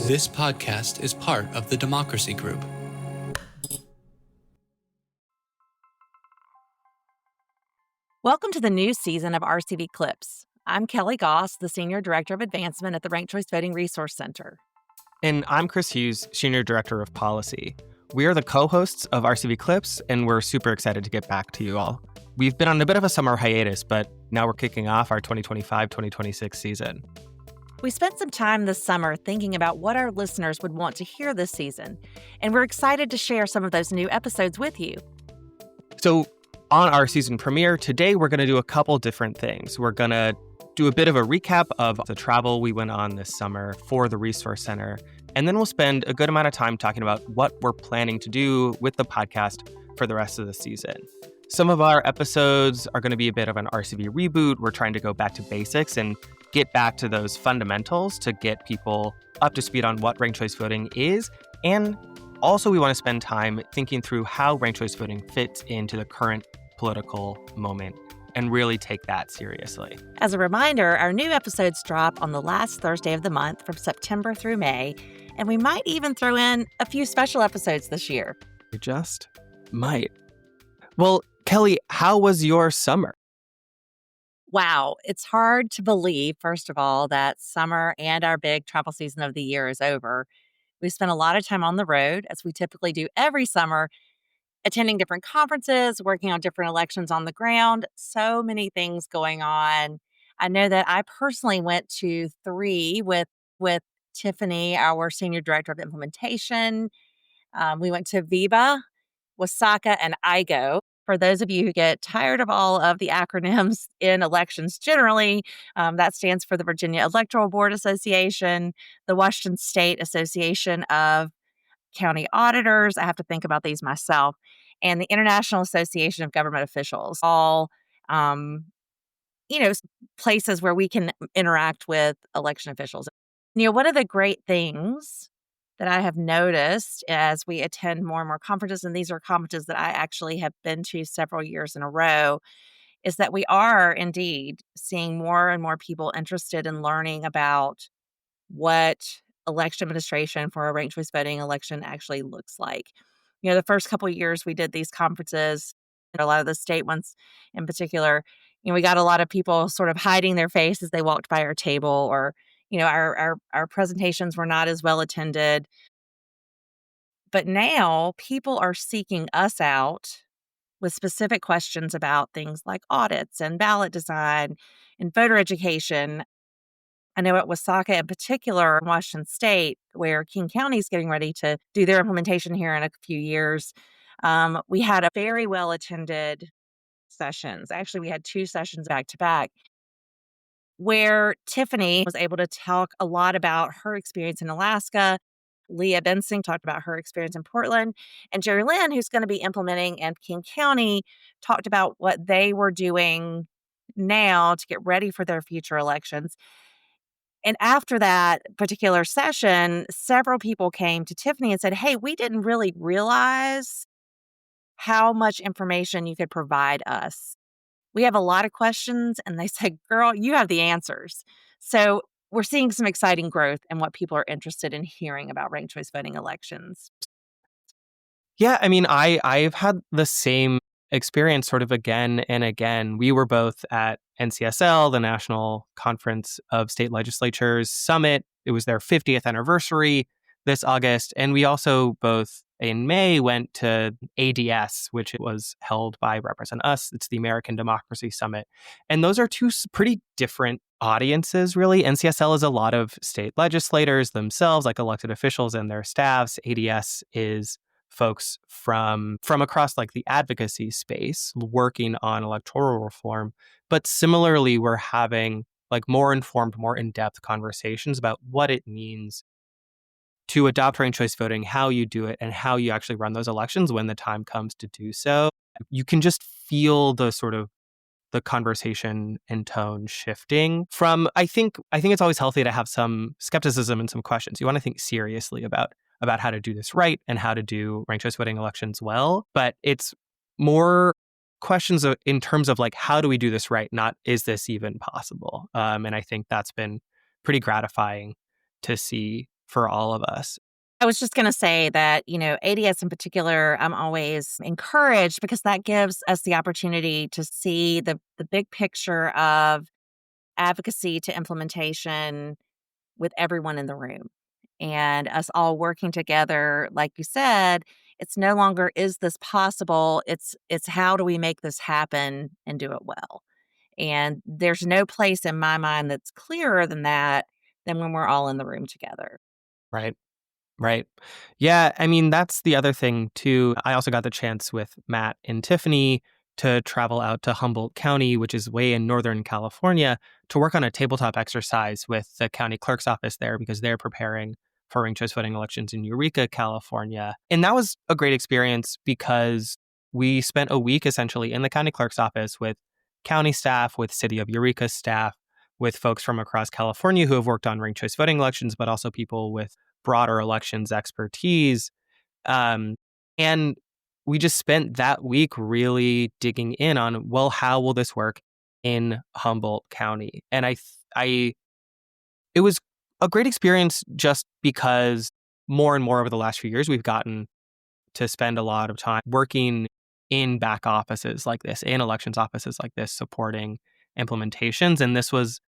This podcast is part of the Democracy Group. Welcome to the new season of RCV Clips. I'm Kelly Goss, the Senior Director of Advancement at the Ranked Choice Voting Resource Center. And I'm Chris Hughes, Senior Director of Policy. We are the co-hosts of RCV Clips, and we're super excited to get back to you all. We've been on a bit of a summer hiatus, but now we're kicking off our 2025-2026 season. We spent some time this summer thinking about what our listeners would want to hear this season, and we're excited to share some of those new episodes with you. So on our season premiere, today we're going to do a couple different things. We're going to do a bit of a recap of the travel we went on this summer for the Resource Center, and then we'll spend a good amount of time talking about what we're planning to do with the podcast for the rest of the season. Some of our episodes are going to be a bit of an RCV reboot. We're trying to go back to basics and get back to those fundamentals to get people up to speed on what ranked choice voting is. And also we want to spend time thinking through how ranked choice voting fits into the current political moment and really take that seriously. As a reminder, our new episodes drop on the last Thursday of the month from September through May, and we might even throw in a few special episodes this year. We just might. Well, Kelly, how was your summer? Wow, it's hard to believe, first of all, that summer and our big travel season of the year is over. We spent a lot of time on the road, as we typically do every summer, attending different conferences, working on different elections on the ground, so many things going on. I know that I personally went to 3 with Tiffany, our Senior Director of Implementation. We went to VIVA, WSACA, and IGO. For those of you who get tired of all of the acronyms in elections generally, that stands for the Virginia Electoral Board Association, the Washington State Association of County Auditors. I have to think about these myself. And the International Association of Government Officials, all, places where we can interact with election officials. One of the great things that I have noticed as we attend more and more conferences, and these are conferences that I actually have been to several years in a row, is that we are indeed seeing more and more people interested in learning about what election administration for a ranked choice voting election actually looks like. The first couple of years we did these conferences, a lot of the state ones in particular, we got a lot of people sort of hiding their face as they walked by our table, or our presentations were not as well attended. But now people are seeking us out with specific questions about things like audits and ballot design and voter education. I know at WSACA in particular, in Washington State, where King County is getting ready to do their implementation here in a few years, we had a very well-attended sessions. Actually, we had 2 sessions back-to-back where Tiffany was able to talk a lot about her experience in Alaska. Leah Bensing talked about her experience in Portland. And Jerry Lynn, who's going to be implementing in King County, talked about what they were doing now to get ready for their future elections. And after that particular session, several people came to Tiffany and said, hey, we didn't really realize how much information you could provide us. We have a lot of questions. And they said, girl, you have the answers. So we're seeing some exciting growth in what people are interested in hearing about ranked choice voting elections. Yeah, I mean, I've had the same experience sort of again and again. We were both at NCSL, the National Conference of State Legislatures Summit. It was their 50th anniversary this August. And we also both in May went to ADS, which was held by Represent Us. It's the American Democracy Summit. And those are 2 pretty different audiences, really. NCSL is a lot of state legislators themselves, like elected officials and their staffs. ADS is folks from across like the advocacy space working on electoral reform. But similarly, we're having like more informed, more in-depth conversations about what it means to adopt ranked choice voting, how you do it, and how you actually run those elections when the time comes to do so. You can just feel the sort of the conversation and tone shifting from, I think it's always healthy to have some skepticism and some questions. You want to think seriously about how to do this right and how to do ranked choice voting elections well. But it's more questions in terms of like, how do we do this right? Not, is this even possible? And I think that's been pretty gratifying to see for all of us. I was just going to say that, ADS in particular, I'm always encouraged because that gives us the opportunity to see the big picture of advocacy to implementation with everyone in the room and us all working together. Like you said, it's no longer is this possible? It's how do we make this happen and do it well? And there's no place in my mind that's clearer than that than when we're all in the room together. Right. Right. Yeah. I mean, that's the other thing, too. I also got the chance with Matt and Tiffany to travel out to Humboldt County, which is way in Northern California, to work on a tabletop exercise with the county clerk's office there because they're preparing for ranked choice voting elections in Eureka, California. And that was a great experience because we spent a week essentially in the county clerk's office with county staff, with City of Eureka staff, with folks from across California who have worked on ranked choice voting elections, but also people with broader elections expertise. Um, and we just spent that week really digging in on, well, how will this work in Humboldt County? And it was a great experience just because more and more over the last few years, we've gotten to spend a lot of time working in back offices like this, in elections offices like this, supporting implementations. And this was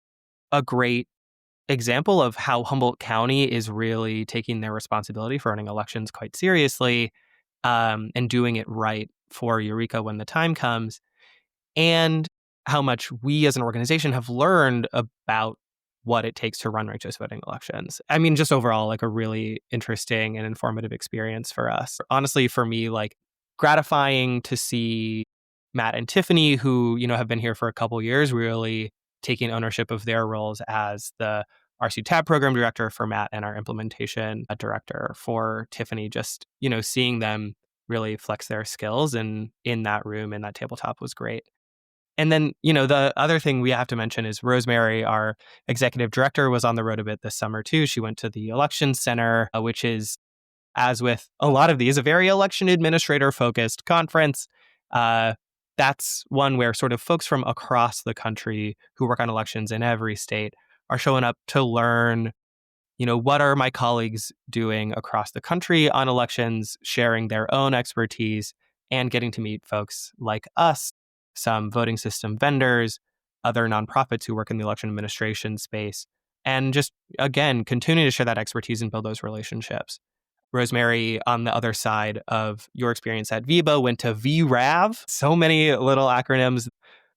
a great example of how Humboldt County is really taking their responsibility for running elections quite seriously, and doing it right for Eureka when the time comes, and how much we as an organization have learned about what it takes to run ranked choice voting elections. I mean, just overall, like a really interesting and informative experience for us. Honestly, for me, like gratifying to see Matt and Tiffany, who, have been here for a couple years, really taking ownership of their roles as the RC Tab program director for Matt and our implementation director for Tiffany. Just, seeing them really flex their skills and in that room, in that tabletop was great. And then, the other thing we have to mention is Rosemary, our executive director, was on the road a bit this summer too. She went to the Election Center, which is, as with a lot of these, a very election administrator focused conference. That's one where sort of folks from across the country who work on elections in every state are showing up to learn, what are my colleagues doing across the country on elections, sharing their own expertise, and getting to meet folks like us, some voting system vendors, other nonprofits who work in the election administration space, and just, again, continuing to share that expertise and build those relationships. Rosemary, on the other side of your experience at VIBA, went to VRAV. So many little acronyms.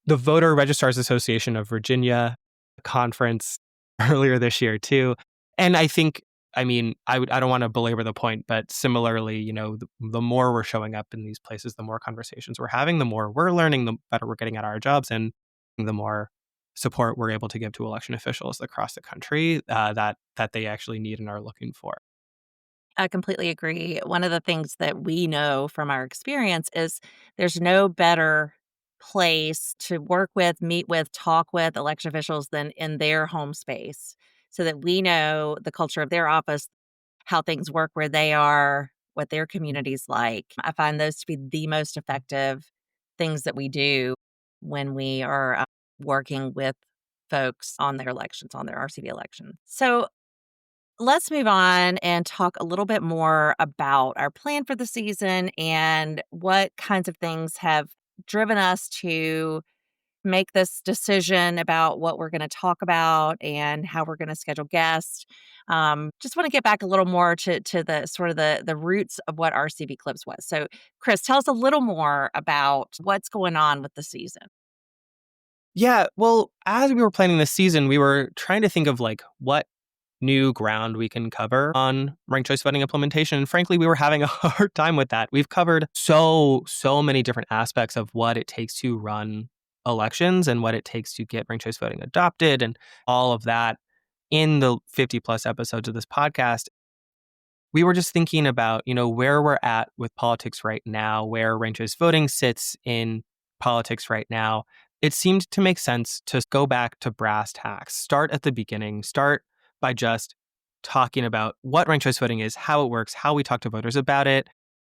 The Voter Registrars Association of Virginia conference earlier this year, too. And I think, I don't want to belabor the point, but similarly, the more we're showing up in these places, the more conversations we're having, the more we're learning, the better we're getting at our jobs, and the more support we're able to give to election officials across the country that they actually need and are looking for. I completely agree. One of the things that we know from our experience is there's no better place to work with, meet with, talk with election officials than in their home space so that we know the culture of their office, how things work where they are, what their community's like. I find those to be the most effective things that we do when we are working with folks on their elections, on their RCV election. So let's move on and talk a little bit more about our plan for the season and what kinds of things have driven us to make this decision about what we're going to talk about and how we're going to schedule guests. Just want to get back a little more to the sort of the roots of what RCV Clips was. So, Chris, tell us a little more about what's going on with the season. Yeah, well, as we were planning this season, we were trying to think of like what new ground we can cover on ranked choice voting implementation. And frankly, we were having a hard time with that. We've covered so many different aspects of what it takes to run elections and what it takes to get ranked choice voting adopted and all of that in the 50 plus episodes of this podcast. We were just thinking about, where we're at with politics right now, where ranked choice voting sits in politics right now. It seemed to make sense to go back to brass tacks, start at the beginning, start by just talking about what ranked choice voting is, how it works, how we talk to voters about it,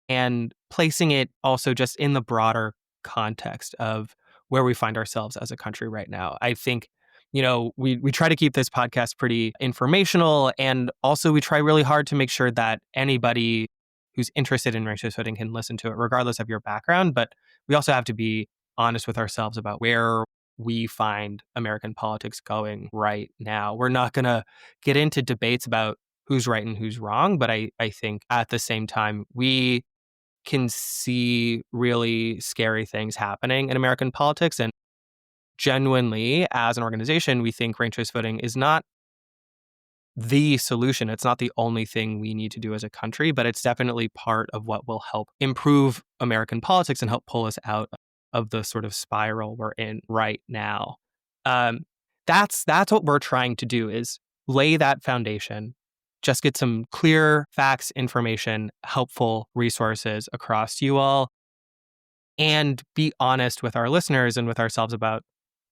and placing it also just in the broader context of where we find ourselves as a country right now. I think we try to keep this podcast pretty informational. And also we try really hard to make sure that anybody who's interested in racial voting can listen to it, regardless of your background. But we also have to be honest with ourselves about where we find American politics going right now. We're not going to get into debates about who's right and who's wrong. But I think at the same time, we can see really scary things happening in American politics. And genuinely, as an organization, we think ranked choice voting is not the solution. It's not the only thing we need to do as a country, but it's definitely part of what will help improve American politics and help pull us out of the sort of spiral we're in right now. Um, that's what we're trying to do, is lay that foundation, just get some clear facts, information, helpful resources across to you all, and be honest with our listeners and with ourselves about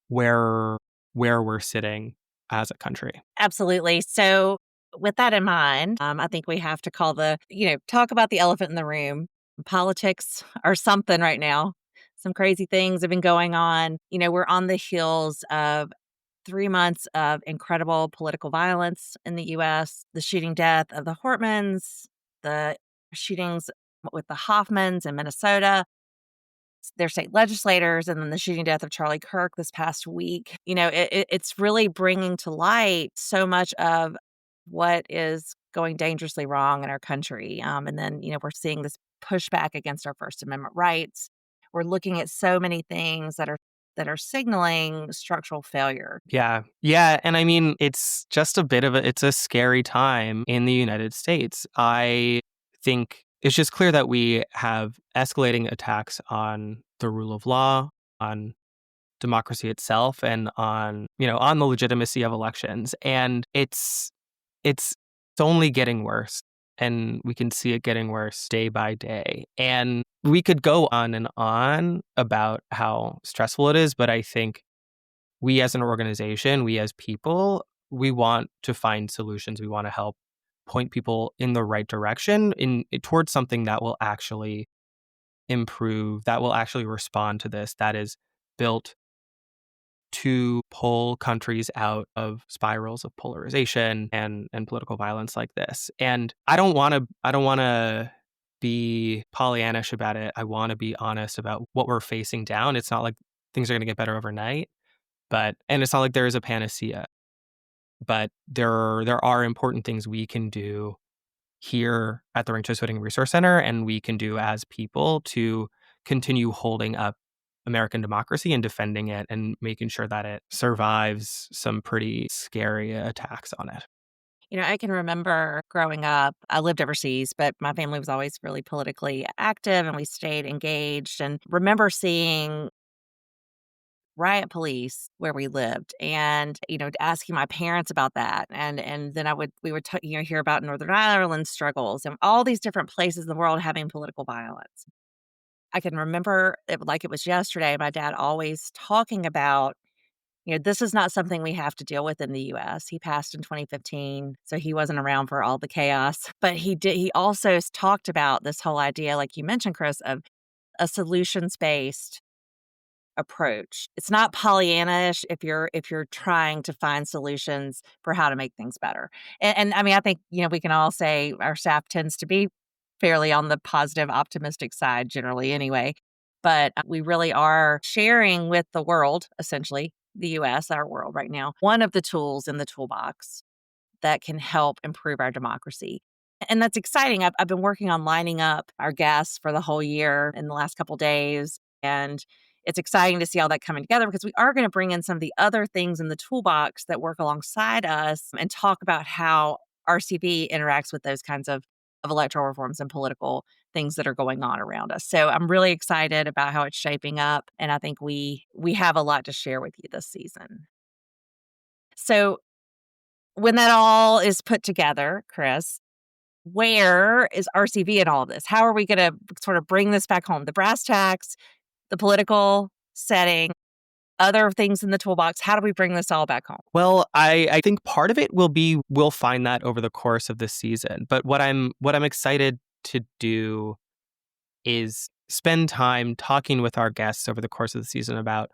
where we're sitting as a country. Absolutely. So, with that in mind, I think we have to talk about the elephant in the room. Politics are something right now. Some crazy things have been going on. We're on the heels of 3 months of incredible political violence in the US, the shooting death of the Hortmans, the shootings with the Hoffmans in Minnesota, their state legislators, and then the shooting death of Charlie Kirk this past week. It's really bringing to light so much of what is going dangerously wrong in our country. And then, we're seeing this pushback against our First Amendment rights. We're looking at so many things that are signaling structural failure. Yeah. Yeah. And I mean, it's just it's a scary time in the United States. I think it's just clear that we have escalating attacks on the rule of law, on democracy itself, and on the legitimacy of elections. And it's only getting worse. And we can see it getting worse day by day. And we could go on and on about how stressful it is, but I think we as an organization, we as people, we want to find solutions. We want to help point people in the right direction, towards something that will actually improve, that will actually respond to this, that is built to pull countries out of spirals of polarization and political violence like this. And I don't want to be Pollyannish about it. I want to be honest about what we're facing down. It's not like things are going to get better overnight, and it's not like there is a panacea. But there are important things we can do here at the Ranked Choice Voting Resource Center, and we can do as people to continue holding up American democracy and defending it and making sure that it survives some pretty scary attacks on it. I can remember growing up, I lived overseas, but my family was always really politically active and we stayed engaged, and remember seeing riot police where we lived, and asking my parents about that, and then we would hear about Northern Ireland struggles and all these different places in the world having political violence. I can remember it like it was yesterday, my dad always talking about, this is not something we have to deal with in the US. He passed in 2015, so he wasn't around for all the chaos, but he also talked about this whole idea, like you mentioned, Chris, of a solutions-based approach. It's not Pollyannish if you're trying to find solutions for how to make things better. And I mean, I think, we can all say our staff tends to be fairly on the positive, optimistic side generally anyway. But we really are sharing with the world, essentially, the US, our world right now, one of the tools in the toolbox that can help improve our democracy. And that's exciting. I've been working on lining up our guests for the whole year in the last couple days. And it's exciting to see all that coming together, because we are going to bring in some of the other things in the toolbox that work alongside us and talk about how RCV interacts with those kinds of electoral reforms and political things that are going on around us. So I'm really excited about how it's shaping up. And I think we have a lot to share with you this season. So when that all is put together, Chris, where is RCV in all of this? How are we going to sort of bring this back home? The brass tacks, the political setting, other things in the toolbox. How do we bring this all back home? Well, I think part of it we'll find that over the course of this season. But what I'm excited to do is spend time talking with our guests over the course of the season about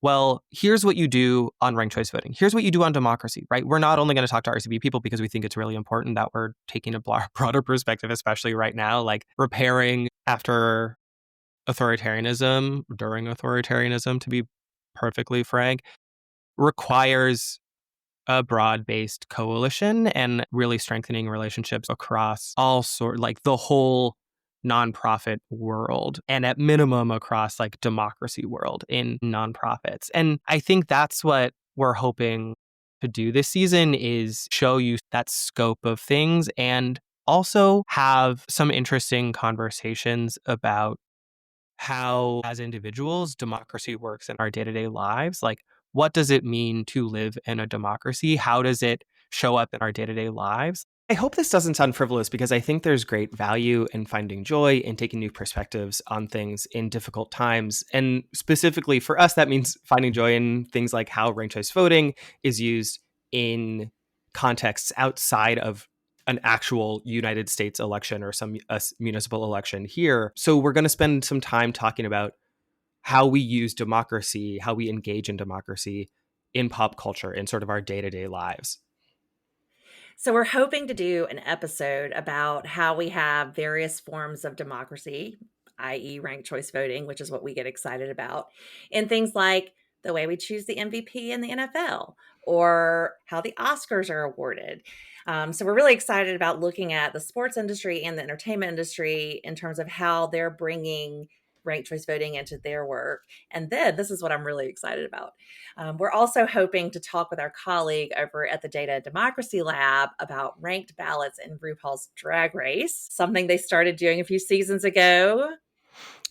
well, here's what you do on ranked choice voting. Here's what you do on democracy, right? We're not only going to talk to RCV people because we think it's really important that we're taking a broader perspective, especially right now, like repairing after authoritarianism, during authoritarianism, to be perfectly frank, requires a broad-based coalition and really strengthening relationships across all sort, like the whole nonprofit world, and at minimum across like democracy world in nonprofits. And I think that's what we're hoping to do this season, is show you that scope of things and also have some interesting conversations about how, as individuals, democracy works in our day-to-day lives. Like, what does it mean to live in a democracy? How does it show up in our day-to-day lives? I hope this doesn't sound frivolous, because I think there's great value in finding joy in taking new perspectives on things in difficult times. And specifically for us, that means finding joy in things like how ranked choice voting is used in contexts outside of an actual United States election or some municipal election here. So we're going to spend some time talking about how we use democracy, how we engage in democracy in pop culture, in sort of our day-to-day lives. So, we're hoping to do an episode about how we have various forms of democracy, i.e., ranked choice voting, which is what we get excited about, in things like the way we choose the MVP in the NFL or how the Oscars are awarded. So, we're really excited about looking at the sports industry and the entertainment industry in terms of how they're bringing ranked choice voting into their work. And then this is what I'm really excited about. We're also hoping to talk with our colleague over at the Data and Democracy Lab about ranked ballots in RuPaul's Drag Race, something they started doing a few seasons ago.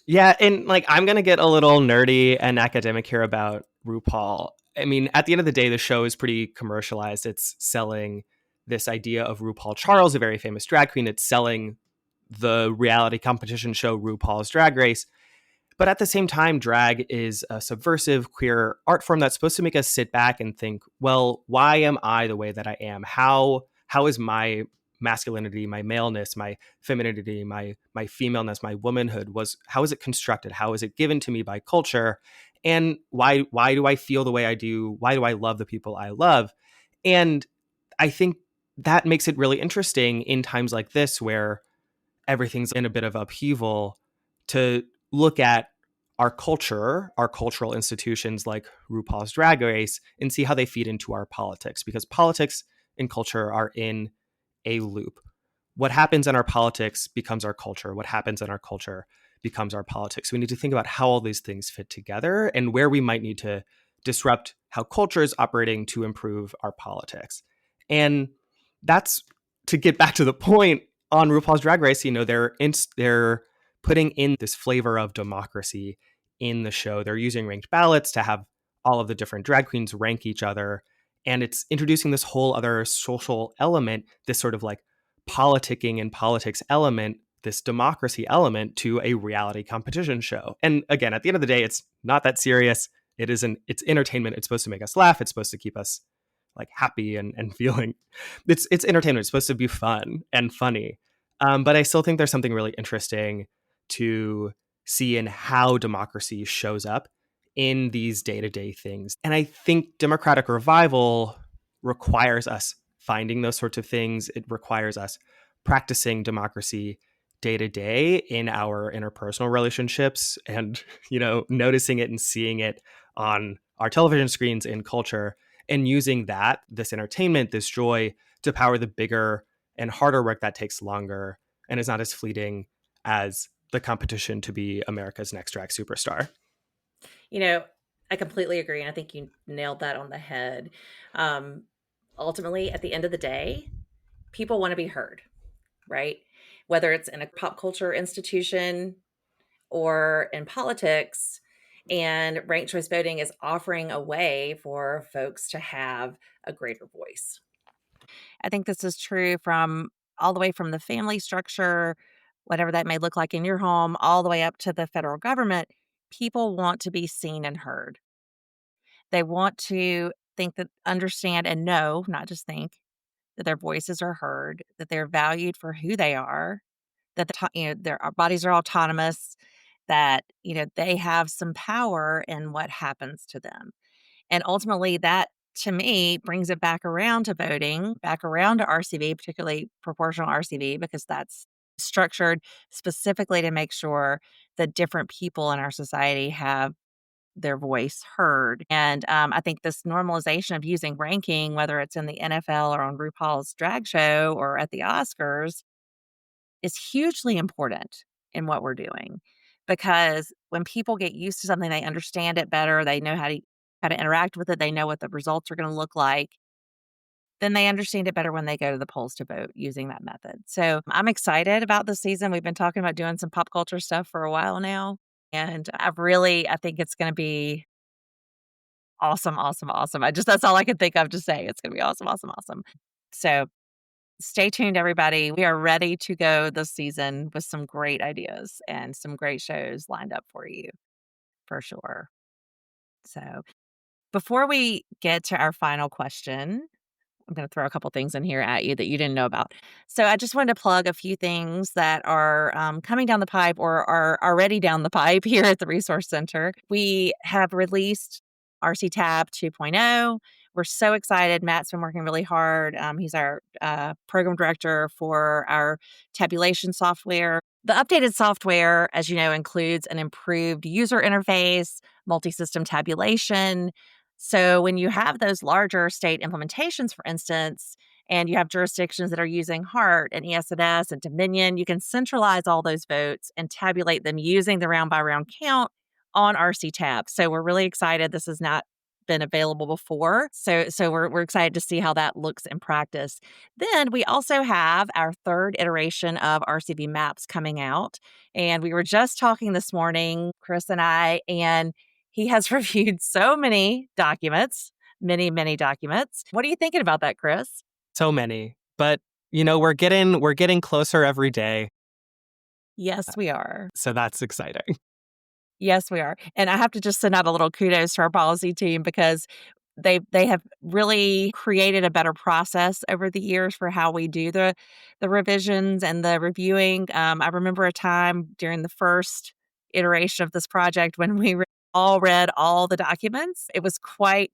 Yeah, and like I'm going to get a little nerdy and academic here about RuPaul. I mean, at the end of the day, the show is pretty commercialized. It's selling this idea of RuPaul Charles, a very famous drag queen. It's selling the reality competition show RuPaul's Drag Race. But at the same time, drag is a subversive queer art form that's supposed to make us sit back and think, well, why am I the way that I am? How is my masculinity, my maleness, my femininity, my femaleness, my womanhood, how is it constructed? How is it given to me by culture? And why do I feel the way I do? Why do I love the people I love? And I think that makes it really interesting in times like this, where everything's in a bit of upheaval, to look at our culture, our cultural institutions like RuPaul's Drag Race, and see how they feed into our politics, because politics and culture are in a loop. What happens in our politics becomes our culture. What happens in our culture becomes our politics. We need to think about how all these things fit together and where we might need to disrupt how culture is operating to improve our politics. And that's, to get back to the point, on RuPaul's Drag Race, you know, they're putting in this flavor of democracy in the show. They're using ranked ballots to have all of the different drag queens rank each other. And it's introducing this whole other social element, this sort of like politicking and politics element, this democracy element to a reality competition show. And again, at the end of the day, it's not that serious. It's entertainment. It's supposed to make us laugh. It's supposed to keep us like happy and feeling it's entertainment. It's supposed to be fun and funny. But I still think there's something really interesting to see in how democracy shows up in these day-to-day things. And I think democratic revival requires us finding those sorts of things. It requires us practicing democracy day to day in our interpersonal relationships, and, you know, noticing it and seeing it on our television screens in culture, and using this entertainment, this joy, to power the bigger and harder work that takes longer and is not as fleeting as the competition to be America's next drag superstar. You know, I completely agree. And I think you nailed that on the head. Um, Ultimately, at the end of the day, people want to be heard, right? Whether it's in a pop culture institution or in politics. And ranked choice voting is offering a way for folks to have a greater voice. I think this is true from all the way from the family structure, whatever that may look like in your home, all the way up to the federal government. People want to be seen and heard. They want to think that, understand, and know, not just think, that their voices are heard, that they're valued for who they are, that their bodies are autonomous, that, they have some power in what happens to them. And ultimately, that to me brings it back around to voting, back around to RCV, particularly proportional RCV, because that's structured specifically to make sure that different people in our society have their voice heard. And I think this normalization of using ranking, whether it's in the NFL or on RuPaul's drag show or at the Oscars, is hugely important in what we're doing. Because when people get used to something, they understand it better, they know how to interact with it, they know what the results are going to look like, then they understand it better when they go to the polls to vote using that method. So I'm excited about this season. We've been talking about doing some pop culture stuff for a while now. And I think it's going to be awesome, awesome, awesome. That's all I can think of to say. It's going to be awesome, awesome, awesome. So stay tuned, everybody. We are ready to go this season with some great ideas and some great shows lined up for you, for sure. So before we get to our final question, I'm going to throw a couple things in here at you that you didn't know about. So I just wanted to plug a few things that are coming down the pipe or are already down the pipe here at the Resource Center. We have released RC Tab 2.0. We're so excited. Matt's been working really hard. He's our program director for our tabulation software. The updated software, as you know, includes an improved user interface, multi-system tabulation. So when you have those larger state implementations, for instance, and you have jurisdictions that are using HART and ES&S and Dominion, you can centralize all those votes and tabulate them using the round-by-round count on RC Tab. So we're really excited. This has not been available before. So we're excited to see how that looks in practice. Then we also have our third iteration of RCV Maps coming out. And we were just talking this morning, Chris and I, and he has reviewed so many documents, many, many documents. What are you thinking about that, Chris? So many. But, we're getting closer every day. Yes, we are. So that's exciting. Yes, we are. And I have to just send out a little kudos to our policy team because they have really created a better process over the years for how we do the revisions and the reviewing. I remember a time during the first iteration of this project when we all read all the documents. It was a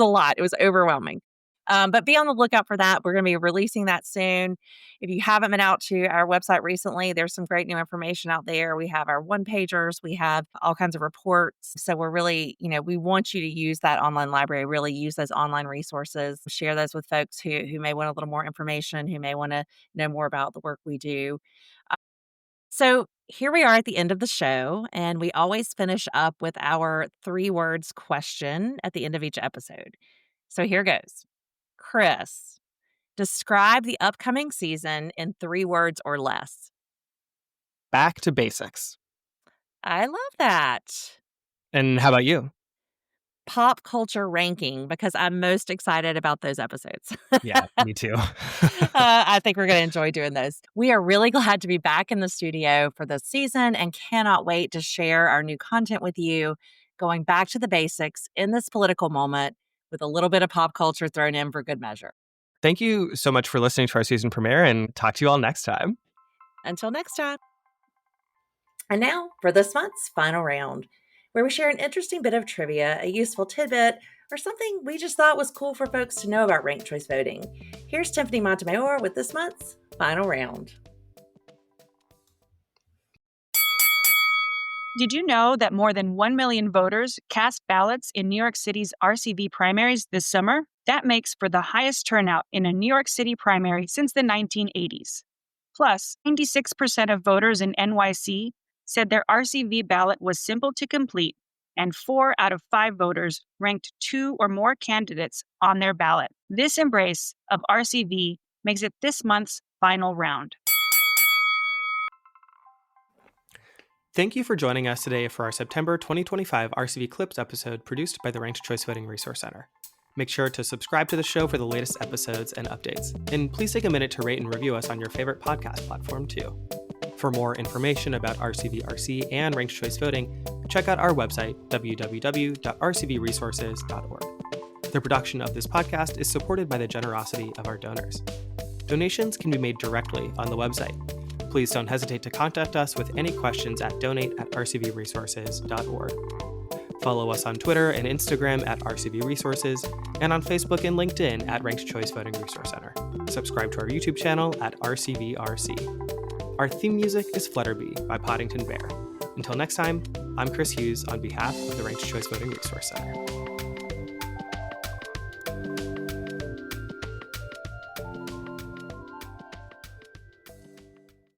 lot. It was overwhelming. But be on the lookout for that. We're going to be releasing that soon. If you haven't been out to our website recently, there's some great new information out there. We have our one-pagers. We have all kinds of reports. So we're really, we want you to use that online library, really use those online resources, share those with folks who may want a little more information, who may want to know more about the work we do. So here we are at the end of the show, and we always finish up with our 3 words question at the end of each episode. So here goes. Chris, describe the upcoming season in 3 words or less. Back to basics. I love that. And how about you? Pop culture ranking, because I'm most excited about those episodes. Yeah, me too. I think we're going to enjoy doing those. We are really glad to be back in the studio for this season and cannot wait to share our new content with you, going back to the basics in this political moment with a little bit of pop culture thrown in for good measure. Thank you so much for listening to our season premiere, and talk to you all next time. Until next time. And now for this month's final round, where we share an interesting bit of trivia, a useful tidbit, or something we just thought was cool for folks to know about ranked choice voting. Here's Tiffany Montemayor with this month's final round. Did you know that more than 1 million voters cast ballots in New York City's RCV primaries this summer? That makes for the highest turnout in a New York City primary since the 1980s. Plus, 96% of voters in NYC said their RCV ballot was simple to complete, and 4 out of 5 voters ranked 2 or more candidates on their ballot. This embrace of RCV makes it this month's final round. Thank you for joining us today for our September 2025 RCV Clips episode produced by the Ranked Choice Voting Resource Center. Make sure to subscribe to the show for the latest episodes and updates. And please take a minute to rate and review us on your favorite podcast platform too. For more information about RCV-RC and Ranked Choice Voting, check out our website, www.rcvresources.org. The production of this podcast is supported by the generosity of our donors. Donations can be made directly on the website. please don't hesitate to contact us with any questions at donate@rcvresources.org. Follow us on Twitter and Instagram at RCV Resources, and on Facebook and LinkedIn at Ranked Choice Voting Resource Center. Subscribe to our YouTube channel at RCVRC. Our theme music is Flutterbee by Poddington Bear. Until next time, I'm Chris Hughes on behalf of the Ranked Choice Voting Resource Center.